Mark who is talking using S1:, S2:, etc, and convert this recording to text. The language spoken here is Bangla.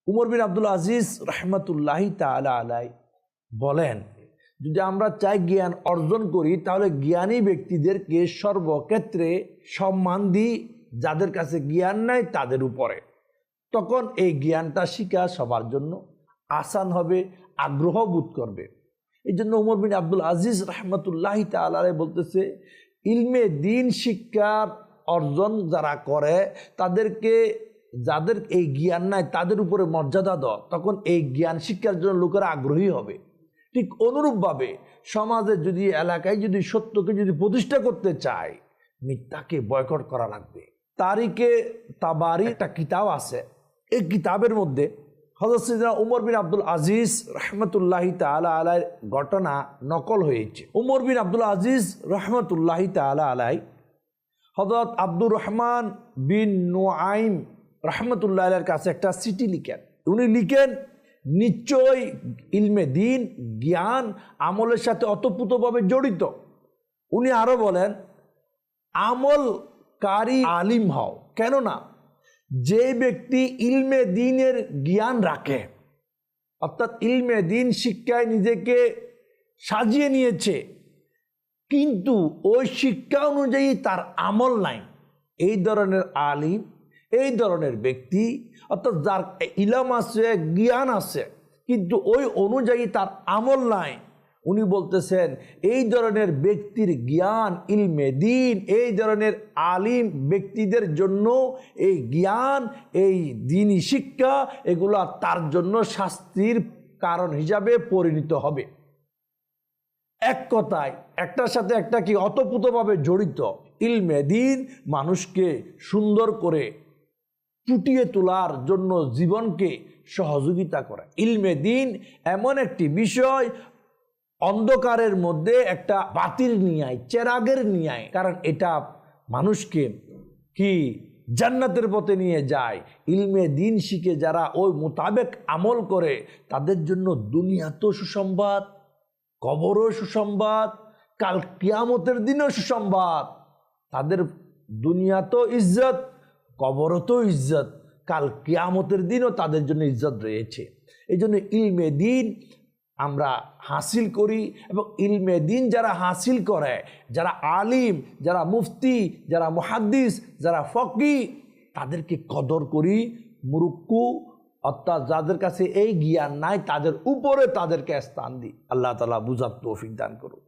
S1: উমর বিন আব্দুল আজিজ রহমতুল্লাহি তাআলা আলাইহি বলেন, যদি আমরা চাই জ্ঞান অর্জন করি তাহলে জ্ঞানী ব্যক্তিদেরকে সর্বক্ষেত্রে সম্মান দিই, যাদের কাছে জ্ঞান নাই তাদের উপরে। তখন এই জ্ঞানটা শিখা সবার জন্য আসান হবে, আগ্রহ বোধ করবে। এই জন্য উমর বিন আব্দুল আজিজ রহমতুল্লাহি তাআলা আলাইহি বলতেছে, ইলমে দিন শিক্ষার অর্জন যারা করে তাদেরকে, যাদের এই জ্ঞান নাই তাদের উপরে মর্যাদা দাও, তখন এই জ্ঞান শিক্ষার জন্য লোকেরা আগ্রহী হবে। ঠিক অনুরূপভাবে সমাজে যদি, এলাকায় যদি সত্যকে যদি প্রতিষ্ঠা করতে চায়, মিথ্যাকে বয়কট করা লাগবে। তারিকে তাবারি একটা কিতাব আছে, এই কিতাবের মধ্যে হযরত সাইয়েদনা উমর বিন আব্দুল আজিজ রহমতুল্লাহি তাআলা আলাইহির ঘটনা নকল হয়েছে। উমর বিন আব্দুল আজিজ রহমতুল্লাহি তাআলা আলাইহি হযরত আব্দুর রহমান বিন নুআইম রহমতুল্লাহ আলাইহির কাছে একটা চিঠি লিখেন। উনি লিখেন, নিশ্চয় ইলমে দিন জ্ঞান আমলের সাথে অতপ্রোতভাবে জড়িত। উনি আরো বলেন, আমলকারী আলিম হও, কেননা যে ব্যক্তি ইলমে দিনের জ্ঞান রাখে, অর্থাৎ ইলমে দিন শিক্ষায় নিজেকে সাজিয়ে নিয়েছে, কিন্তু ওই শিক্ষা অনুযায়ী তার আমল নাই, এই ধরনের আলিম, এই ধরনের ব্যক্তি, অর্থাৎ যার ইলম আছে, জ্ঞান আছে, কিন্তু ওই অনুযায়ী তার আমল নাই, উনি বলতেছেন এই ধরনের ব্যক্তির জ্ঞান, ইলমে দিন, এই ধরনের আলিম ব্যক্তিদের জন্য এই জ্ঞান, এই দ্বীনি শিক্ষা, এগুলা তার জন্য শাস্তির কারণ হিসাবে পরিণত হবে। এক কথায় একটার সাথে একটা কি অতপ্রোতভাবে জড়িত। ইলমে দিন মানুষকে সুন্দর করে ফুটিয়ে তোলার জন্য জীবনকে সহযোগিতা করে। ইলমে দিন এমন একটি বিষয়, অন্ধকারের মধ্যে একটা বাতির নিয়ে আয়, চেরাগের নিয়ে আয়, কারণ এটা মানুষকে কি জান্নাতের পথে নিয়ে যায়। ইলমে দিন শিখে যারা ওই মোতাবেক আমল করে, তাদের জন্য দুনিয়াতেও সুসংবাদ, কবরও সুসংবাদ, কাল কিয়ামতের দিনও সুসংবাদ। তাদের দুনিয়াতেও ইজ্জত, কবরতেও ইজ্জত, কাল কিয়ামতের দিনও তাদের জন্য ইজ্জত রয়েছে। এই জন্য ইলমে দিন আমরা হাসিল করি, এবং ইলমে দিন যারা হাসিল করে, যারা আলিম, যারা মুফতি, যারা মুহাদ্দিস, যারা ফকি, তাদেরকে কদর করি। মুরুক্কু অর্থাৎ যাদের কাছে এই জ্ঞান নাই, তাদের উপরে তাদেরকে স্থান দিই। আল্লাহ তাআলা বুঝার তৌফিক দান করুন।